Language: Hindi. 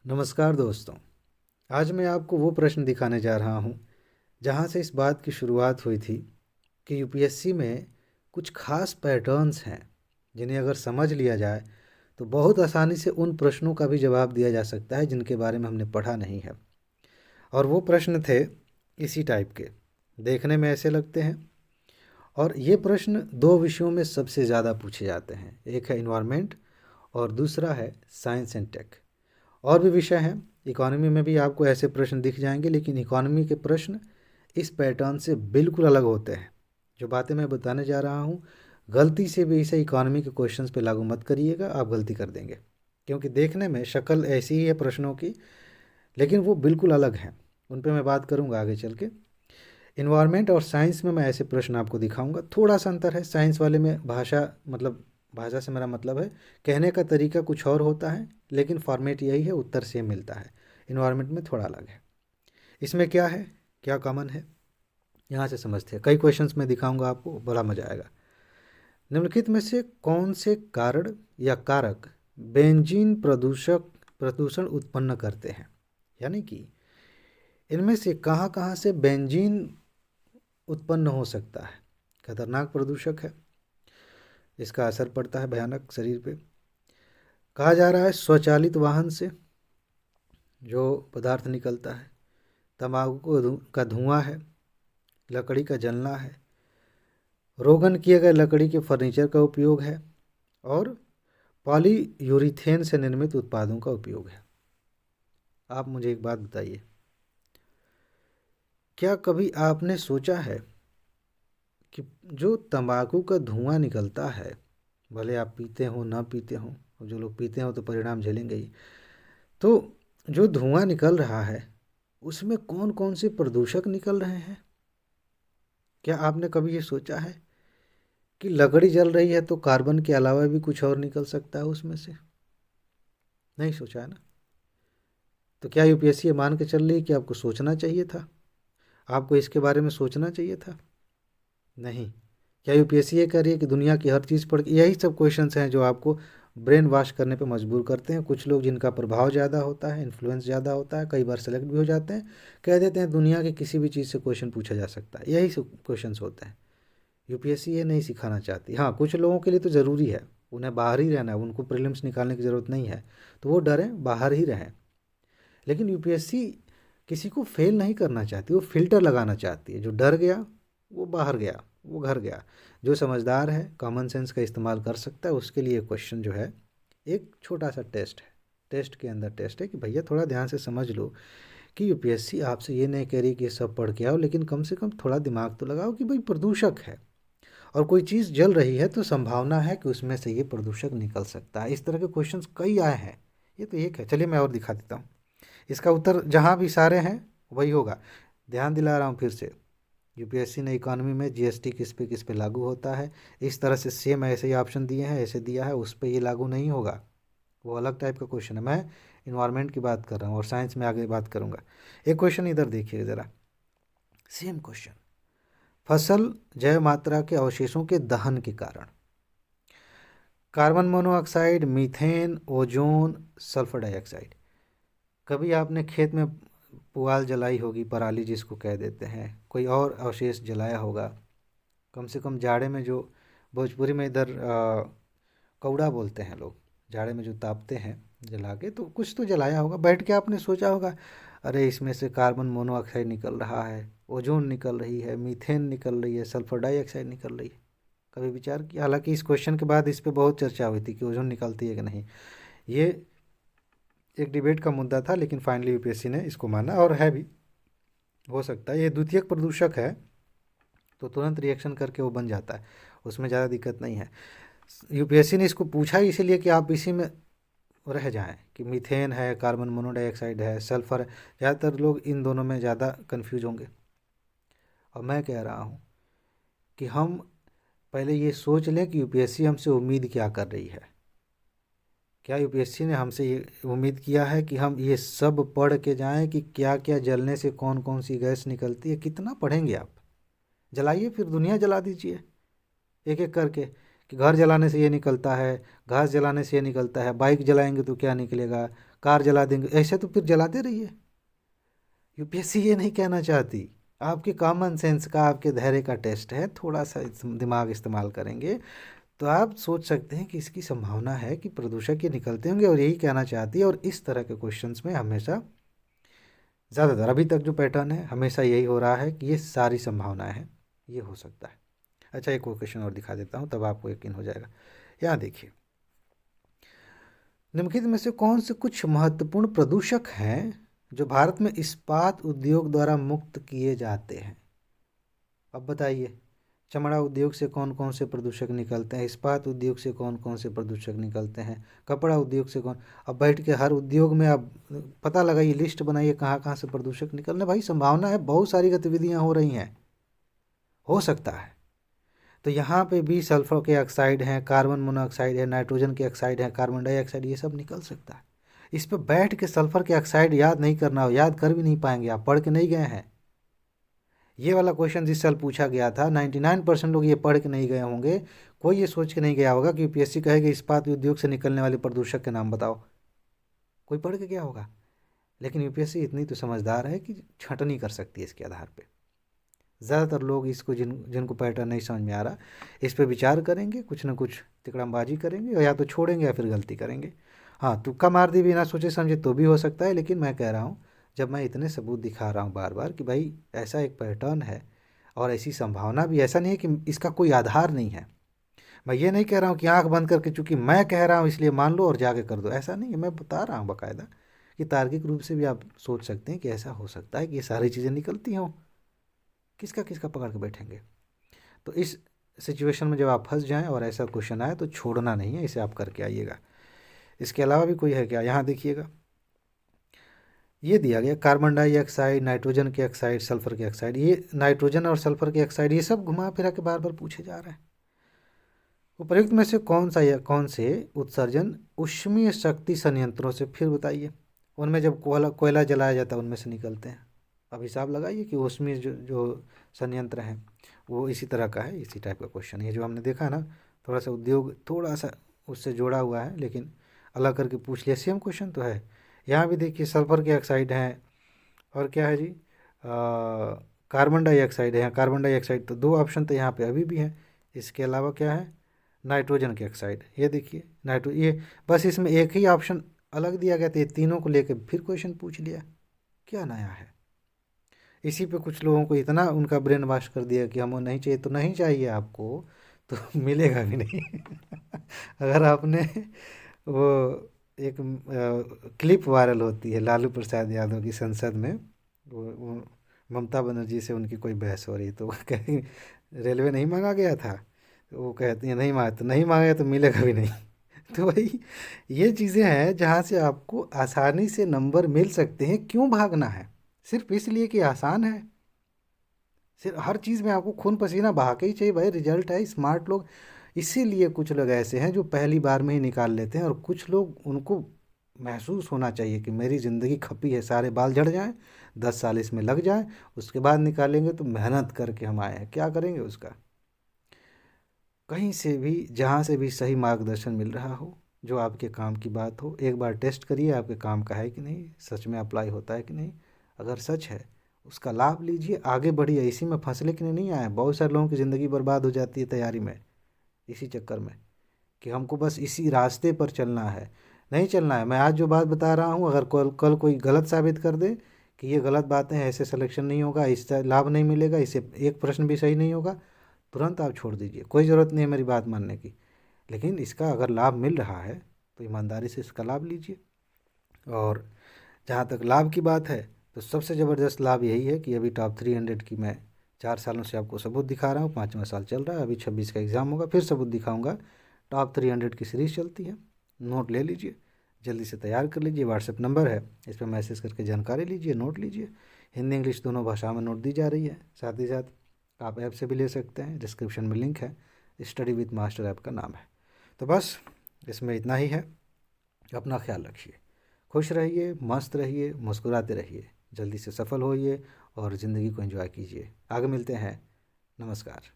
नमस्कार दोस्तों। आज मैं आपको वो प्रश्न दिखाने जा रहा हूँ जहाँ से इस बात की शुरुआत हुई थी कि यूपीएससी में कुछ खास पैटर्न्स हैं जिन्हें अगर समझ लिया जाए तो बहुत आसानी से उन प्रश्नों का भी जवाब दिया जा सकता है जिनके बारे में हमने पढ़ा नहीं है। और वो प्रश्न थे इसी टाइप के, देखने में ऐसे लगते हैं। और ये प्रश्न दो विषयों में सबसे ज़्यादा पूछे जाते हैं, एक है इन्वायरमेंट और दूसरा है साइंस एंड टेक। और भी विषय हैं, इकोनॉमी में भी आपको ऐसे प्रश्न दिख जाएंगे, लेकिन इकोनॉमी के प्रश्न इस पैटर्न से बिल्कुल अलग होते हैं। जो बातें मैं बताने जा रहा हूँ, गलती से भी इसे इकोनॉमी के क्वेश्चंस पे लागू मत करिएगा, आप गलती कर देंगे। क्योंकि देखने में शक्ल ऐसी ही है प्रश्नों की, लेकिन वो बिल्कुल अलग हैं। उन पे मैं बात करूँगा आगे चल के। इन्वायरमेंट और साइंस में मैं ऐसे प्रश्न आपको दिखाऊंगा। थोड़ा सा अंतर है, साइंस वाले में भाषा से मेरा मतलब है कहने का तरीका कुछ और होता है, लेकिन फॉर्मेट यही है, उत्तर सेम मिलता है। इन्वायरमेंट में थोड़ा अलग है। इसमें क्या है, क्या कॉमन है, यहाँ से समझते हैं। कई क्वेश्चंस में दिखाऊंगा आपको, बड़ा मजा आएगा। निम्नलिखित में से कौन से कारण या कारक बेंजीन प्रदूषण उत्पन्न करते हैं, यानी कि इनमें से कहाँ कहाँ से बेंजीन उत्पन्न हो सकता है। खतरनाक प्रदूषक है, इसका असर पड़ता है भयानक शरीर पे। कहा जा रहा है स्वचालित वाहन से जो पदार्थ निकलता है, तंबाकू का धुआं है, लकड़ी का जलना है, रोगन किए गए लकड़ी के फर्नीचर का उपयोग है, और पॉलीयूरिथेन से निर्मित उत्पादों का उपयोग है। आप मुझे एक बात बताइए, क्या कभी आपने सोचा है कि जो तंबाकू का धुआं निकलता है, भले आप पीते हो ना पीते हो, और जो लोग पीते हो तो परिणाम झेलेंगे ही, तो जो धुआं निकल रहा है उसमें कौन कौन से प्रदूषक निकल रहे हैं? क्या आपने कभी ये सोचा है कि लकड़ी जल रही है तो कार्बन के अलावा भी कुछ और निकल सकता है उसमें से? नहीं सोचा है ना? तो क्या यूपीएससी ये मान के चल रही है कि आपको सोचना चाहिए था, आपको इसके बारे में सोचना चाहिए था? नहीं। क्या यूपीएससी ये कह रही है कि दुनिया की हर चीज़ पढ़ के? यही सब क्वेश्चंस हैं जो आपको ब्रेन वॉश करने पे मजबूर करते हैं। कुछ लोग जिनका प्रभाव ज़्यादा होता है, इन्फ्लुएंस ज़्यादा होता है, कई बार सेलेक्ट भी हो जाते हैं, कह देते हैं दुनिया के किसी भी चीज़ से क्वेश्चन पूछा जा सकता है। यही सब क्वेश्चंस होते हैं। यूपीएससी ये नहीं सिखाना चाहती। हाँ, कुछ लोगों के लिए तो ज़रूरी है, उन्हें बाहर ही रहना है, उनको प्रीलिम्स निकालने की ज़रूरत नहीं है, तो वो डरें, बाहर ही रहें। लेकिन यूपीएससी किसी को फेल नहीं करना चाहती, वो फिल्टर लगाना चाहती है। जो डर गया वो बाहर गया, वो घर गया। जो समझदार है, कॉमन सेंस का इस्तेमाल कर सकता है, उसके लिए क्वेश्चन जो है एक छोटा सा टेस्ट है। टेस्ट के अंदर टेस्ट है कि भैया थोड़ा ध्यान से समझ लो कि यूपीएससी आपसे ये नहीं कह रही कि ये सब पढ़ के आओ, लेकिन कम से कम थोड़ा दिमाग तो लगाओ कि भाई प्रदूषक है और कोई चीज़ जल रही है तो संभावना है कि उसमें से ये प्रदूषक निकल सकता है। इस तरह के क्वेश्चंस कई आए हैं, ये तो एक है। चलिए मैं और दिखा देता हूँ। इसका उत्तर जहाँ भी सारे हैं वही होगा। ध्यान दिला रहा हूँ फिर से, यूपीएससी ने इकोनॉमी में जीएसटी किस पे लागू होता है, इस तरह से सेम ऐसे ही ऑप्शन दिए हैं, ऐसे दिया है, उस पर ये लागू नहीं होगा। वो अलग टाइप का क्वेश्चन है। मैं इन्वायरमेंट की बात कर रहा हूँ और साइंस में आगे बात करूँगा। एक क्वेश्चन इधर देखिए ज़रा, सेम क्वेश्चन। फसल जैव मात्रा के अवशेषों के दहन के कारण carbon monoxide, methane, ozone, sulphur dioxide. कभी आपने खेत में पुआल जलाई होगी, पराली जिसको कह देते हैं, कोई और अवशेष जलाया होगा। कम से कम जाड़े में जो भोजपुरी में इधर कौड़ा बोलते हैं लोग, जाड़े में जो तापते हैं जला के, तो कुछ तो जलाया होगा। बैठ के आपने सोचा होगा अरे इसमें से कार्बन मोनोऑक्साइड निकल रहा है, ओजोन निकल रही है, मीथेन निकल रही है, सल्फर डाइऑक्साइड निकल रही है। कभी विचार किया? हालांकि इस क्वेश्चन के बाद इस पर बहुत चर्चा हुई थी कि ओजोन निकलती है कि नहीं। ये एक डिबेट का मुद्दा था, लेकिन फाइनली यूपीएससी ने इसको माना, और है भी, हो सकता है ये द्वितीयक प्रदूषक है तो तुरंत रिएक्शन करके वो बन जाता है, उसमें ज़्यादा दिक्कत नहीं है। यूपीएससी ने इसको पूछा ही इसीलिए कि आप इसी में रह जाएं कि मीथेन है, कार्बन मोनोडाइऑक्साइड है, सल्फर है। ज़्यादातर लोग इन दोनों में ज़्यादा कंफ्यूज होंगे। और मैं कह रहा हूँ कि हम पहले ये सोच लें कि यूपीएससी हमसे उम्मीद क्या कर रही है। क्या यूपीएससी ने हमसे ये उम्मीद किया है कि हम ये सब पढ़ के जाएं कि क्या क्या जलने से कौन कौन सी गैस निकलती है? कितना पढ़ेंगे आप? जलाइए, फिर दुनिया जला दीजिए एक एक करके। कि घर जलाने से ये निकलता है, घास जलाने से ये निकलता है, बाइक जलाएंगे तो क्या निकलेगा, कार जला देंगे, ऐसे तो फिर जलाते रहिए। यूपीएससी ये नहीं कहना चाहती, आपके कॉमन सेंस का, आपके धैर्य का टेस्ट है, थोड़ा सा दिमाग इस्तेमाल करेंगे तो आप सोच सकते हैं कि इसकी संभावना है कि प्रदूषक ये निकलते होंगे, और यही कहना चाहती है। और इस तरह के क्वेश्चंस में हमेशा, ज़्यादातर अभी तक जो पैटर्न है हमेशा यही हो रहा है कि ये सारी संभावनाएं हैं, ये हो सकता है। अच्छा, एक और क्वेश्चन और दिखा देता हूँ, तब आपको यकीन हो जाएगा। यहाँ देखिए, निम्नलिखित में से कौन से कुछ महत्वपूर्ण प्रदूषक हैं जो भारत में इस्पात उद्योग द्वारा मुक्त किए जाते हैं? अब बताइए, चमड़ा उद्योग से कौन कौन से प्रदूषक निकलते हैं, इस्पात उद्योग से कौन कौन से प्रदूषक निकलते हैं, कपड़ा उद्योग से कौन। अब बैठ के हर उद्योग में आप पता लगाइए, लिस्ट बनाइए कहाँ कहाँ से प्रदूषक निकलने। भाई संभावना है, बहुत सारी गतिविधियाँ हो रही हैं, हो सकता है। तो यहाँ पे भी सल्फर के ऑक्साइड हैं, कार्बन मोनोऑक्साइड है, नाइट्रोजन के ऑक्साइड है, कार्बन डाइऑक्साइड, ये सब निकल सकता है। इस पर बैठ के सल्फर के ऑक्साइड याद नहीं करना हो, याद कर भी नहीं पाएंगे, आप पढ़ के नहीं गए हैं। ये वाला क्वेश्चन जिस साल पूछा गया था, 99% लोग ये पढ़ के नहीं गए होंगे। कोई ये सोच के नहीं गया होगा कि यूपीएससी कहेगा इस्पात उद्योग से निकलने वाले प्रदूषक के नाम बताओ, कोई पढ़ के गया होगा। लेकिन यूपीएससी इतनी तो समझदार है कि छंटनी कर सकती है इसके आधार पे। ज़्यादातर लोग इसको, जिनको पैटर्न नहीं समझ में आ रहा, इस पर विचार करेंगे, कुछ ना कुछ तिकड़मबाजी करेंगे, और या तो छोड़ेंगे या फिर गलती करेंगे। हाँ, तुक्का मार दी बिना सोचे समझे तो भी हो सकता है, लेकिन मैं कह रहा हूँ, जब मैं इतने सबूत दिखा रहा हूँ बार बार कि भाई ऐसा एक पैटर्न है और ऐसी संभावना भी, ऐसा नहीं है कि इसका कोई आधार नहीं है। मैं ये नहीं कह रहा हूँ कि आंख बंद करके चूंकि मैं कह रहा हूँ इसलिए मान लो और जाके कर दो, ऐसा नहीं है। मैं बता रहा हूँ बाकायदा कि तार्किक रूप से भी आप सोच सकते हैं कि ऐसा हो सकता है कि ये सारी चीज़ें निकलती हों, किसका किसका पकड़ के बैठेंगे। तो इस सिचुएशन में जब आप फंस जाएं और ऐसा क्वेश्चन आए तो छोड़ना नहीं है, इसे आप करके आइएगा। इसके अलावा भी कोई है क्या? यहाँ देखिएगा, ये दिया गया कार्बन डाइऑक्साइड, नाइट्रोजन के ऑक्साइड, सल्फर के ऑक्साइड। ये नाइट्रोजन और सल्फर के ऑक्साइड ये सब घुमा फिरा के बार बार पूछे जा रहे हैं। उपर्युक्त में से कौन सा या कौन से उत्सर्जन ऊष्मीय शक्ति संयंत्रों से, फिर बताइए, उनमें जब कोयला कोयला जलाया जाता है उनमें से निकलते हैं। अब हिसाब लगाइए कि ऊष्मीय जो जो संयंत्र हैं वो इसी तरह का है, इसी टाइप का क्वेश्चन है। ये जो हमने देखा ना, थोड़ा सा उद्योग थोड़ा सा उससे जोड़ा हुआ है, लेकिन अलग करके पूछ लिया, सेम क्वेश्चन तो है। यहाँ भी देखिए, सल्फर के ऑक्साइड हैं, और क्या है जी, कार्बन डाइऑक्साइड है। यहाँ कार्बन डाइऑक्साइड तो दो ऑप्शन तो यहाँ पे अभी भी हैं। इसके अलावा क्या है, नाइट्रोजन के ऑक्साइड। ये देखिए ये बस इसमें एक ही ऑप्शन अलग दिया गया था, ये तीनों को लेकर फिर क्वेश्चन पूछ लिया, क्या नया है। इसी पे कुछ लोगों को इतना उनका ब्रेन वॉश कर दिया कि हमें नहीं चाहिए तो नहीं चाहिए आपको, तो मिलेगा भी नहीं। अगर आपने वो एक क्लिप वायरल होती है लालू प्रसाद यादव की संसद में, वो ममता बनर्जी से उनकी कोई बहस हो रही, तो वो कहीं रेलवे नहीं मांगा गया था, तो वो कहती है नहीं मांगा, तो नहीं मांगा तो मिलेगा भी नहीं। तो भाई ये चीज़ें हैं जहाँ से आपको आसानी से नंबर मिल सकते हैं, क्यों भागना है? सिर्फ इसलिए कि आसान है। सिर्फ हर चीज़ में आपको खून पसीना बहा के ही चाहिए भाई, रिजल्ट है। स्मार्ट लोग, इसीलिए कुछ लोग ऐसे हैं जो पहली बार में ही निकाल लेते हैं, और कुछ लोग, उनको महसूस होना चाहिए कि मेरी ज़िंदगी खपी है, सारे बाल झड़ जाएं, 10 साल इसमें लग जाए, उसके बाद निकालेंगे, तो मेहनत करके हम आए हैं, क्या करेंगे उसका। कहीं से भी, जहाँ से भी सही मार्गदर्शन मिल रहा हो, जो आपके काम की बात हो, एक बार टेस्ट करिए आपके काम का है कि नहीं, सच में अप्लाई होता है कि नहीं। अगर सच है, उसका लाभ लीजिए, आगे बढ़िए। इसी में फंसले के लिए नहीं आए। बहुत सारे लोगों की ज़िंदगी बर्बाद हो जाती है तैयारी में, इसी चक्कर में कि हमको बस इसी रास्ते पर चलना है। नहीं चलना है। मैं आज जो बात बता रहा हूँ, अगर कल कल कोई गलत साबित कर दे कि ये गलत बातें हैं, ऐसे सिलेक्शन नहीं होगा, इससे लाभ नहीं मिलेगा, इससे एक प्रश्न भी सही नहीं होगा, तुरंत आप छोड़ दीजिए। कोई ज़रूरत नहीं है मेरी बात मानने की। लेकिन इसका अगर लाभ मिल रहा है तो ईमानदारी से इसका लाभ लीजिए। और जहाँ तक लाभ की बात है, तो सबसे ज़बरदस्त लाभ यही है कि अभी टॉप 300 की मैं 4 सालों से आपको सबूत दिखा रहा हूँ, 5वां साल चल रहा है, अभी 26 का एग्ज़ाम होगा, फिर सबूत दिखाऊंगा। टॉप 300 की सीरीज़ चलती है, नोट ले लीजिए, जल्दी से तैयार कर लीजिए। व्हाट्सएप नंबर है, इस पर मैसेज करके जानकारी लीजिए, नोट लीजिए। हिंदी इंग्लिश दोनों भाषाओं में नोट दी जा रही है। साथ ही साथ आप ऐप से भी ले सकते हैं, डिस्क्रिप्शन में लिंक है, स्टडी विद मास्टर ऐप का नाम है। तो बस इसमें इतना ही है। अपना ख्याल रखिए, खुश रहिए, मस्त रहिए, मुस्कुराते रहिए, जल्दी से सफल होइए और ज़िंदगी को एंजॉय कीजिए। आगे मिलते हैं। नमस्कार।